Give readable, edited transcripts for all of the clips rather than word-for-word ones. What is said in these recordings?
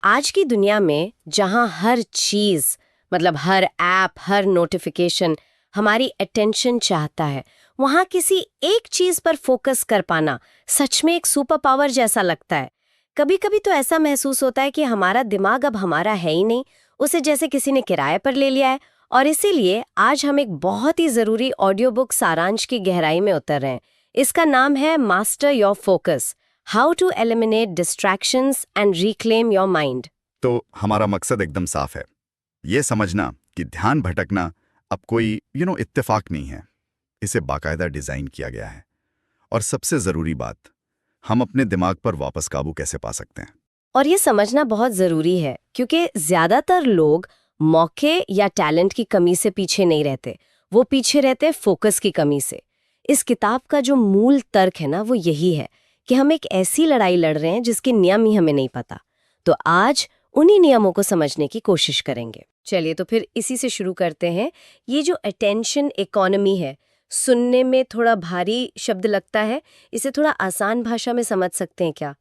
आज की दुनिया में जहां हर चीज मतलब हर ऐप, हर नोटिफिकेशन हमारी अटेंशन चाहता है, वहां किसी एक चीज पर फोकस कर पाना सच में एक सुपर पावर जैसा लगता है। कभी कभी तो ऐसा महसूस होता है कि हमारा दिमाग अब हमारा है ही नहीं, उसे जैसे किसी ने किराए पर ले लिया है। और इसीलिए आज हम एक बहुत ही जरूरी ऑडियो बुक सारांश की गहराई में उतर रहे हैं। इसका नाम है master your focus, how to eliminate distractions and reclaim your mind. तो हमारा मकसद एकदम साफ है, ये समझना कि ध्यान भटकना अब कोई इत्तेफाक नहीं है। इसे बाकायदा डिजाइन किया गया है। और सबसे जरूरी बात, हम अपने दिमाग पर वापस काबू कैसे पा सकते हैं। और ये समझना बहुत जरूरी है क्योंकि ज्यादातर लोग मौके या टैलेंट की कमी से पीछे नहीं रहते, वो पीछे रहते फोकस की कमी से। इस किताब का जो मूल तर्क है ना, वो यही है कि हम एक ऐसी लड़ाई लड़ रहे हैं जिसके नियम ही हमें नहीं पता। तो आज उन्हीं नियमों को समझने की कोशिश करेंगे। चलिए तो फिर इसी से शुरू करते हैं। ये जो अटेंशन इकोनॉमी है, सुनने में थोड़ा भारी शब्द लगता है, इसे थोड़ा आसान भाषा में समझ सकते हैं क्या?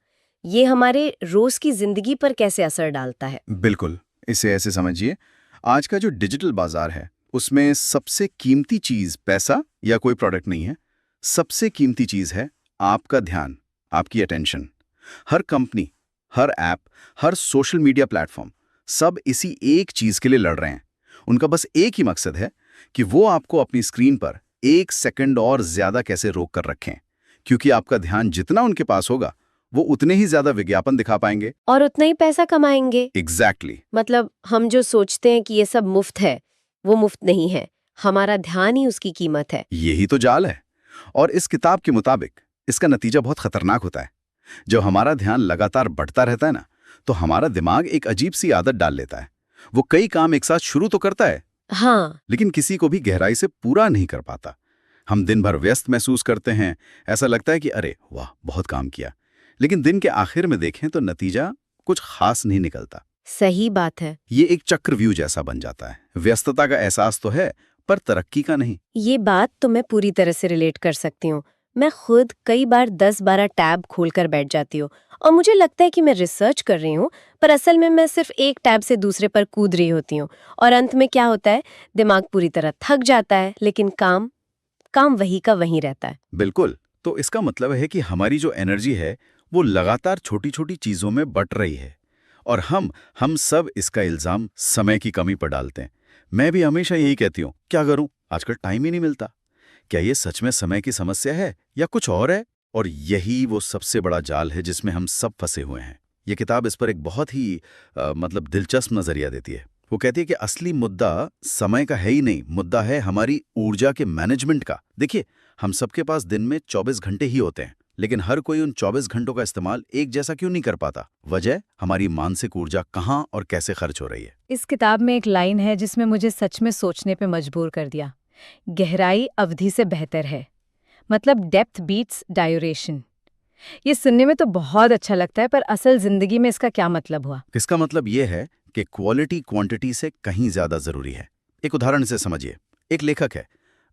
ये हमारे रोज की जिंदगी पर कैसे असर डालता है? बिल्कुल, इसे ऐसे समझिए, आज का जो डिजिटल बाजार है उसमें सबसे कीमती चीज पैसा या कोई प्रोडक्ट नहीं है। सबसे कीमती चीज है आपका ध्यान, आपकी अटेंशन। हर कंपनी, हर ऐप, हर सोशल मीडिया प्लेटफॉर्म, सब इसी एक चीज के लिए लड़ रहे हैं। उनका बस एक ही मकसद है कि वो आपको अपनी स्क्रीन पर 1 सेकंड और ज्यादा कैसे रोक कर रखें, क्योंकि आपका ध्यान जितना उनके पास होगा वो उतने ही ज्यादा विज्ञापन दिखा पाएंगे और उतना ही पैसा कमाएंगे। एग्जैक्टली। मतलब हम जो सोचते हैं कि ये सब मुफ्त है, वो मुफ्त नहीं है। हमारा ध्यान ही उसकी कीमत है। यही तो जाल है। और इस किताब के मुताबिक इसका नतीजा बहुत खतरनाक होता है। जब हमारा ध्यान लगातार बढ़ता रहता है ना, तो हमारा दिमाग एक अजीब सी आदत डाल लेता है। वो कई काम एक साथ शुरू तो करता है, हाँ, लेकिन किसी को भी गहराई से पूरा नहीं कर पाता। हम दिन भर व्यस्त महसूस करते हैं, ऐसा लगता है कि अरे वाह बहुत काम किया, लेकिन दिन के आखिर में देखें तो नतीजा कुछ खास नहीं निकलता। सही बात है। ये एक चक्रव्यूह जैसा बन जाता है। व्यस्तता का एहसास तो है, पर तरक्की का नहीं। ये बात तो मैं पूरी तरह से रिलेट कर सकती हूँ। मैं खुद कई बार 10-12 टैब खोलकर बैठ जाती हूँ और मुझे लगता है कि मैं रिसर्च कर रही हूँ, पर असल में मैं सिर्फ एक टैब से दूसरे पर कूद रही होती हूँ। और अंत में क्या होता है, दिमाग पूरी तरह थक जाता है, लेकिन काम काम वही का वहीं रहता है। बिल्कुल। तो इसका मतलब है कि हमारी जो एनर्जी है वो लगातार छोटी छोटी चीजों में बट रही है। और हम सब इसका इल्जाम समय की कमी पर डालते हैं। मैं भी हमेशा यही कहती हूँ, क्या करूं, आजकल टाइम ही नहीं मिलता। क्या ये सच में समय की समस्या है या कुछ और है? और यही वो सबसे बड़ा जाल है जिसमें हम सब फंसे हुए हैं। ये किताब इस पर एक बहुत ही मतलब दिलचस्प नजरिया देती है। वो कहती है कि असली मुद्दा समय का है ही नहीं, मुद्दा है हमारी ऊर्जा के मैनेजमेंट का। देखिए, हम सबके पास दिन में 24 घंटे ही होते हैं, लेकिन हर कोई उन 24 घंटों का इस्तेमाल एक जैसा क्यों नहीं कर पाता? वजह हमारी मानसिक ऊर्जा कहाँ और कैसे खर्च हो रही है। इस किताब में एक लाइन है जिसमें मुझे सच में सोचने पे मजबूर कर दिया। गहराई अवधि से बेहतर है, मतलब डेप्थ बीट्स ड्यूरेशन। ये सुनने में तो बहुत अच्छा लगता है, पर असल जिंदगी में इसका क्या मतलब हुआ? इसका मतलब ये है कि क्वालिटी क्वांटिटी से कहीं ज्यादा जरूरी है। एक उदाहरण से समझिए। एक लेखक है,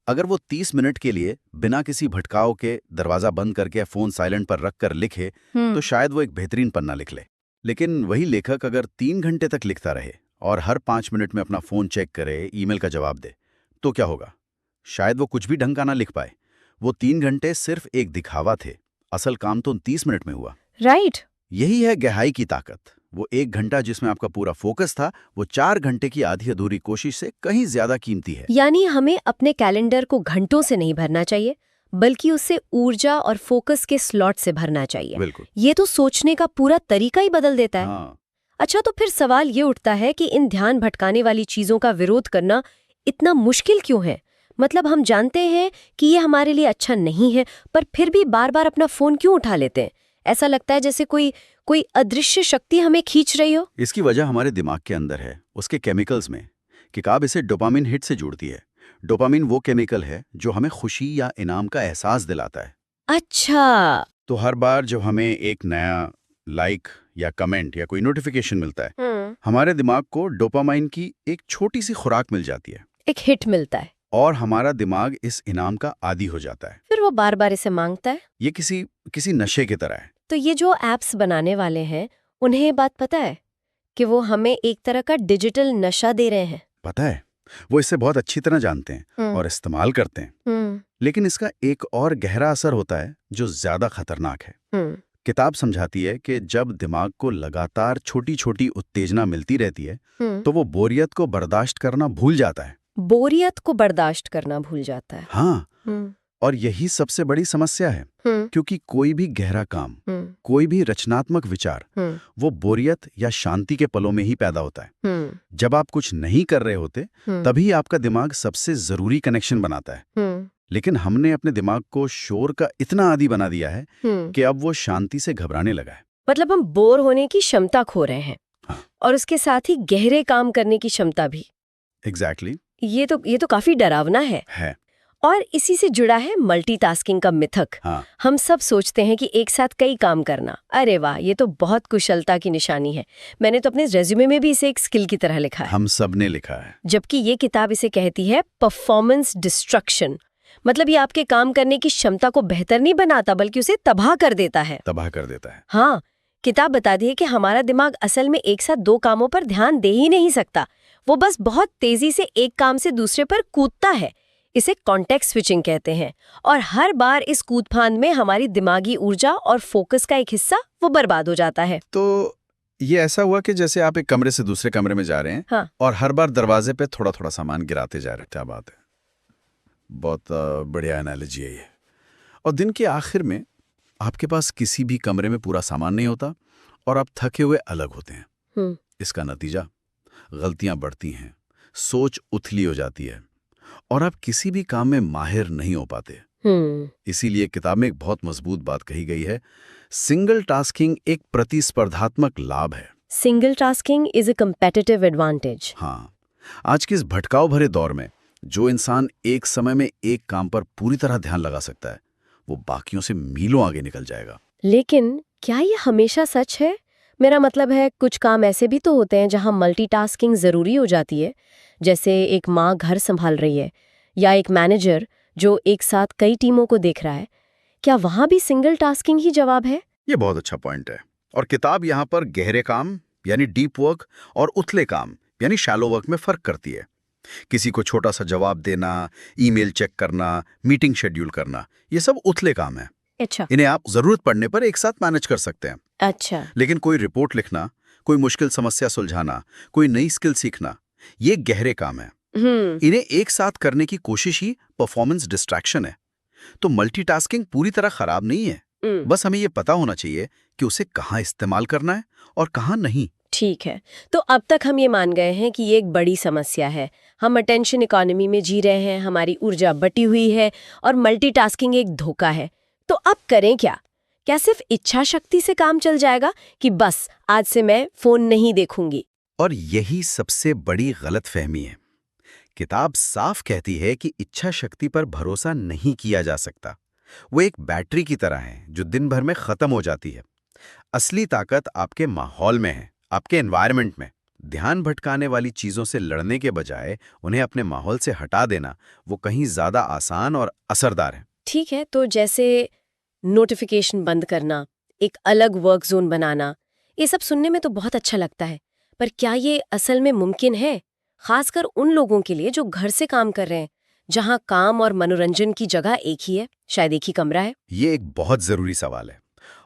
अगर वो 30 मिनट के लिए बिना किसी भटकाव के दरवाजा बंद करके फोन साइलेंट पर रख कर लिखे, तो शायद वो एक बेहतरीन पन्ना लिख ले। लेकिन वही लेखक अगर 3 घंटे तक लिखता रहे और हर 5 मिनट में अपना फोन चेक करे, ईमेल का जवाब दे, तो क्या होगा? शायद वो कुछ भी ढंग का ना लिख पाए। वो 3 घंटे सिर्फ एक दिखावा थे, असल काम तो 30 मिनट में हुआ। राइट। यही है गहराई की ताकत। वो 1 घंटा जिसमें आपका पूरा फोकस था, वो 4 घंटे की आधी अधूरी कोशिश से कहीं ज्यादा कीमती है। यानी हमें अपने कैलेंडर को घंटों से नहीं भरना चाहिए, बल्कि उससे ऊर्जा और फोकस के स्लॉट से भरना चाहिए। बिल्कुल। ये तो सोचने का पूरा तरीका ही बदल देता है। हाँ, अच्छा, तो फिर सवाल ये उठता है कि इन ध्यान भटकाने वाली चीजों का विरोध करना इतना मुश्किल क्यों है? मतलब हम जानते हैं कि ये हमारे लिए अच्छा नहीं है, पर फिर भी बार बार अपना फोन क्यों उठा लेते हैं? ऐसा लगता है जैसे कोई अदृश्य शक्ति हमें खींच रही हो। इसकी वजह हमारे दिमाग के अंदर है, उसके केमिकल्स में। किताब इसे डोपामिन हिट से जोड़ती है। डोपामिन वो केमिकल है जो हमें खुशी या इनाम का एहसास दिलाता है। अच्छा। तो हर बार जब हमें एक नया लाइक या कमेंट या कोई नोटिफिकेशन मिलता है, हमारे दिमाग को डोपामाइन की एक छोटी सी खुराक मिल जाती है एक हिट मिलता है और हमारा दिमाग इस इनाम का आदी हो जाता है। फिर वो बार बार इसे मांगता है। ये किसी नशे की तरह है। तो ये जो एप्स बनाने वाले हैं, उन्हें ये बात पता है कि वो हमें एक तरह का डिजिटल नशा दे रहे हैं। पता है, वो इसे बहुत अच्छी तरह जानते हैं और इस्तेमाल करते हैं। लेकिन इसका एक और गहरा असर होता है जो ज्यादा खतरनाक है। किताब समझाती है कि जब दिमाग को लगातार छोटी छोटी उत्तेजना मिलती रहती है तो वो बोरियत को बर्दाश्त करना भूल जाता है। बोरियत को बर्दाश्त करना भूल जाता है। हाँ, और यही सबसे बड़ी समस्या है, क्योंकि कोई भी गहरा काम, कोई भी रचनात्मक विचार वो बोरियत या शांति के पलों में ही पैदा होता है। जब आप कुछ नहीं कर रहे होते तभी आपका दिमाग सबसे जरूरी कनेक्शन बनाता है। लेकिन हमने अपने दिमाग को शोर का इतना आदी बना दिया है कि अब वो शांति से घबराने लगा है। मतलब हम बोर होने की क्षमता खो रहे हैं। हाँ। और उसके साथ ही गहरे काम करने की क्षमता भी। एग्जैक्टली। ये तो काफी डरावना है। और इसी से जुड़ा है मल्टीटास्किंग का मिथक। हाँ। हम सब सोचते हैं कि एक साथ कई काम करना, अरे वाह, ये तो बहुत कुशलता की निशानी है। मैंने तो अपने रेज्यूमे में भी इसे एक स्किल की तरह लिखा है। हम सब ने लिखा है। जबकि ये किताब इसे कहती है परफॉर्मेंस डिस्ट्रक्शन। मतलब ये आपके काम करने की क्षमता को बेहतर नहीं बनाता बल्कि उसे तबाह कर देता है। हाँ, किताब बताती है कि हमारा दिमाग असल में एक साथ दो कामों पर ध्यान दे ही नहीं सकता। वो बस बहुत तेजी से एक काम से दूसरे पर कूदता है। इसे कॉन्टेक्स्ट स्विचिंग कहते हैं। और हर बार इस कूदफान में हमारी दिमागी ऊर्जा और फोकस का एक हिस्सा वो बर्बाद हो जाता है। तो ये ऐसा हुआ कि जैसे आप एक कमरे से दूसरे कमरे में जा रहे हैं। हाँ। और हर बार दरवाजे पे थोड़ा थोड़ा सामान गिराते जा रहे हैं। क्या बात है, बहुत बढ़िया एनालॉजी है ये। और दिन के आखिर में आपके पास किसी भी कमरे में पूरा सामान नहीं होता और आप थके हुए अलग होते हैं। इसका नतीजा, गलतियां बढ़ती हैं, सोच उथली हो जाती है और आप किसी भी काम में माहिर नहीं हो पाते। इसीलिए किताब में एक बहुत मजबूत बात कही गई है, सिंगल टास्किंग एक प्रतिस्पर्धात्मक लाभ है। Single tasking is a competitive advantage. हाँ, आज के इस भटकाव भरे दौर में जो इंसान एक समय में एक काम पर पूरी तरह ध्यान लगा सकता है वो बाकियों से मीलों आगे निकल जाएगा। लेकिन क्या ये हमेशा सच है? मेरा मतलब है, कुछ काम ऐसे भी तो होते हैं जहां मल्टीटास्किंग जरूरी हो जाती है। जैसे एक माँ घर संभाल रही है या एक मैनेजर जो एक साथ कई टीमों को देख रहा है। क्या वहां भी सिंगल टास्किंग ही जवाब है? ये बहुत अच्छा पॉइंट है। और किताब यहाँ पर गहरे काम यानी डीप वर्क और उथले काम यानी शैलो वर्क में फर्क करती है। किसी को छोटा सा जवाब देना, ईमेल चेक करना, मीटिंग शेड्यूल करना, ये सब उथले काम है। अच्छा। इन्हें आप जरूरत पड़ने पर एक साथ मैनेज कर सकते हैं। अच्छा। लेकिन कोई रिपोर्ट लिखना, कोई मुश्किल समस्या सुलझाना, कोई नई स्किल सीखना, ये गहरे काम है। इन्हें एक साथ करने की कोशिश ही परफॉर्मेंस डिस्ट्रैक्शन है। तो मल्टीटास्किंग पूरी तरह खराब नहीं है, बस हमें ये पता होना चाहिए कि उसे कहाँ इस्तेमाल करना है और कहाँ नहीं। ठीक है, तो अब तक हम ये मान गए हैं कि ये एक बड़ी समस्या है। हम अटेंशन इकोनॉमी में जी रहे हैं, हमारी ऊर्जा बटी हुई है और मल्टीटास्किंग एक धोखा है। तो अब करें क्या? क्या सिर्फ इच्छा शक्ति से काम चल जाएगा कि बस आज से मैं फोन नहीं देखूंगी? और यही सबसे बड़ी गलतफहमी है। किताब साफ कहती है कि इच्छा शक्ति पर भरोसा नहीं किया जा सकता। वो एक बैटरी की तरह है जो दिन भर में खत्म हो जाती है। असली ताकत आपके माहौल में है, आपके एनवायरनमेंट में। ध्यान भटकाने वाली चीजों से लड़ने के बजाय उन्हें अपने माहौल से हटा देना वो कहीं ज्यादा आसान और असरदार है। ठीक है, तो जैसे नोटिफिकेशन बंद करना, एक अलग वर्क जोन बनाना, ये सब सुनने में तो बहुत अच्छा लगता है, पर क्या ये असल में मुमकिन है? खासकर उन लोगों के लिए जो घर से काम कर रहे हैं, जहां काम और मनोरंजन की जगह एक ही है, शायद एक ही कमरा है। ये एक बहुत जरूरी सवाल है।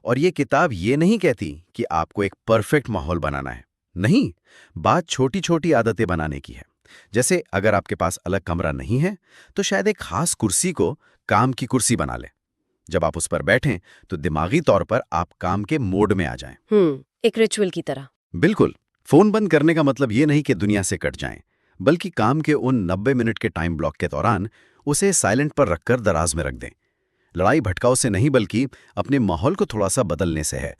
और ये किताब ये नहीं कहती कि आपको एक परफेक्ट माहौल बनाना है। नहीं, बात छोटी छोटी आदतें बनाने की है। जैसे अगर आपके पास अलग कमरा नहीं है तो शायद एक खास कुर्सी को काम की कुर्सी बना लें। जब आप उस पर बैठें तो दिमागी तौर पर आप काम के मोड में आ जाएं। एक रिचुअल की तरह। बिल्कुल। फोन बंद करने का मतलब ये नहीं कि दुनिया से कट जाएं, बल्कि काम के उन 90 मिनट के टाइम ब्लॉक के दौरान उसे साइलेंट पर रखकर दराज में रख दें। लड़ाई भटकाव से नहीं बल्कि अपने माहौल को थोड़ा सा बदलने से है,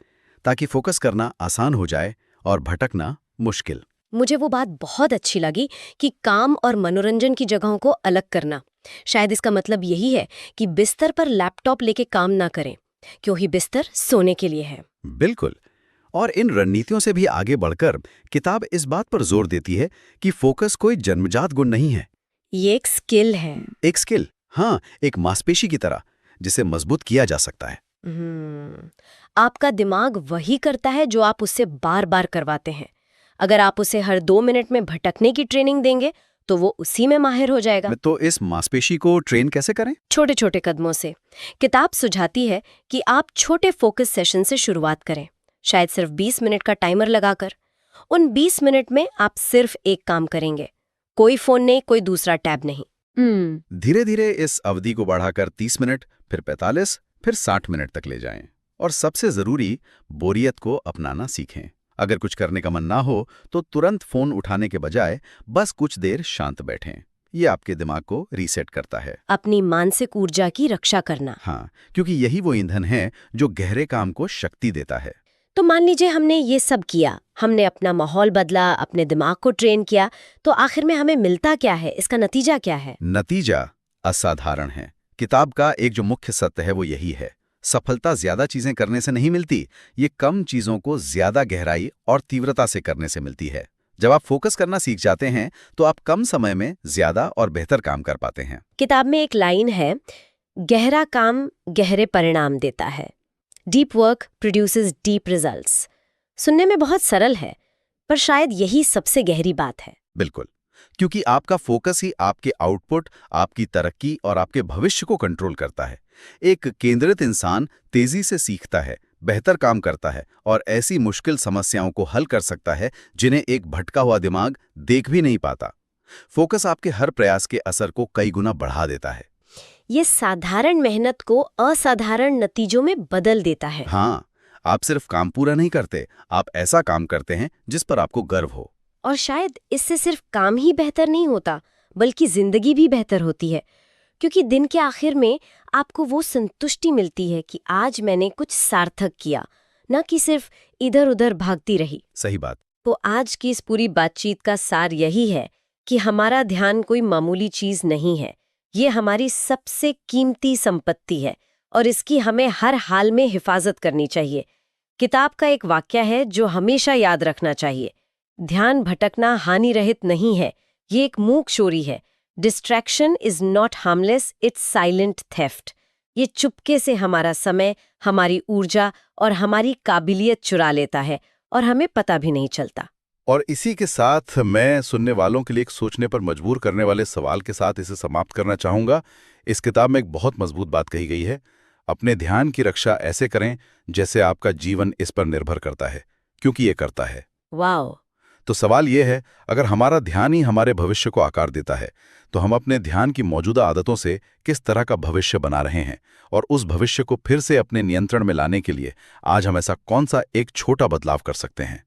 ताकि फोकस करना आसान हो जाए और भटकना मुश्किल। मुझे वो बात बहुत अच्छी लगी कि काम और मनोरंजन की जगहों को अलग करना। शायद इसका मतलब यही है कि बिस्तर पर लैपटॉप लेके काम ना करें, क्योंकि बिस्तर सोने के लिए है। बिल्कुल। और इन रणनीतियों से भी आगे बढ़कर किताब इस बात पर जोर देती है कि फोकस कोई जन्मजात गुण नहीं है। ये एक स्किल है। एक स्किल, हाँ, एक मांसपेशी की तरह जिसे मजबूत किया जा सकता है। आपका दिमाग वही करता है जो आप उससे बार बार करवाते हैं। अगर आप उसे हर 2 मिनट में भटकने की ट्रेनिंग देंगे तो वो उसी में माहिर हो जाएगा। तो इस मांसपेशी को ट्रेन कैसे करें? छोटे छोटे कदमों से। किताब सुझाती है कि आप छोटे फोकस सेशन से शुरुआत करें, शायद सिर्फ 20 मिनट का टाइमर लगाकर। उन 20 मिनट में आप सिर्फ एक काम करेंगे, कोई फोन नहीं, कोई दूसरा टैब नहीं। धीरे धीरे इस अवधि को बढ़ाकर 30 मिनट, फिर 45, फिर 60 मिनट तक ले जाएं। और सबसे जरूरी, बोरियत को अपनाना सीखें। अगर कुछ करने का मन ना हो तो तुरंत फोन उठाने के बजाय बस कुछ देर शांत बैठें। ये आपके दिमाग को रीसेट करता है। अपनी मानसिक ऊर्जा की रक्षा करना। हाँ, क्योंकि यही वो ईंधन है जो गहरे काम को शक्ति देता है। तो मान लीजिए हमने ये सब किया, हमने अपना माहौल बदला, अपने दिमाग को ट्रेन किया, तो आखिर में हमें मिलता क्या है? इसका नतीजा क्या है? नतीजा असाधारण है। किताब का एक जो मुख्य सत्य है वो यही है, सफलता ज्यादा चीजें करने से नहीं मिलती, ये कम चीजों को ज्यादा गहराई और तीव्रता से करने से मिलती है। जब आप फोकस करना सीख जाते हैं तो आप कम समय में ज्यादा और बेहतर काम कर पाते हैं। किताब में एक लाइन है, गहरा काम गहरे परिणाम देता है। Deep work produces deep results. सुनने में बहुत सरल है, पर शायद यही सबसे गहरी बात है। बिल्कुल, क्योंकि आपका फोकस ही आपके आउटपुट, आपकी तरक्की और आपके भविष्य को कंट्रोल करता है। एक केंद्रित इंसान तेजी से सीखता है, बेहतर काम करता है और ऐसी मुश्किल समस्याओं को हल कर सकता है जिन्हें एक भटका हुआ दिमाग देख भी नहीं पाता। फोकस आपके हर प्रयास के असर को कई गुना बढ़ा देता है। ये साधारण मेहनत को असाधारण नतीजों में बदल देता है। हाँ, आप सिर्फ काम पूरा नहीं करते, आप ऐसा काम करते हैं जिस पर आपको गर्व हो। और शायद इससे सिर्फ काम ही बेहतर नहीं होता, बल्कि जिंदगी भी बेहतर होती है, क्योंकि दिन के आखिर में आपको वो संतुष्टि मिलती है कि आज मैंने कुछ सार्थक किया, न कि सिर्फ इधर उधर भागती रही। सही बात। तो आज की इस पूरी बातचीत का सार यही है कि हमारा ध्यान कोई मामूली चीज नहीं है, ये हमारी सबसे कीमती संपत्ति है और इसकी हमें हर हाल में हिफाजत करनी चाहिए। किताब का एक वाक्य है जो हमेशा याद रखना चाहिए, ध्यान भटकना हानि रहित नहीं है, ये एक मूक चोरी है। Distraction is not harmless, it's silent theft. ये चुपके से हमारा समय, हमारी ऊर्जा और हमारी काबिलियत चुरा लेता है और हमें पता भी नहीं चलता। और इसी के साथ मैं सुनने वालों के लिए एक सोचने पर मजबूर करने वाले सवाल के साथ इसे समाप्त करना चाहूंगा। इस किताब में एक बहुत मजबूत बात कही गई है, अपने ध्यान की रक्षा ऐसे करें जैसे आपका जीवन इस पर निर्भर करता है, क्योंकि ये करता है। वाओ! तो सवाल ये है, अगर हमारा ध्यान ही हमारे भविष्य को आकार देता है तो हम अपने ध्यान की मौजूदा आदतों से किस तरह का भविष्य बना रहे हैं, और उस भविष्य को फिर से अपने नियंत्रण में लाने के लिए आज हम ऐसा कौन सा एक छोटा बदलाव कर सकते हैं।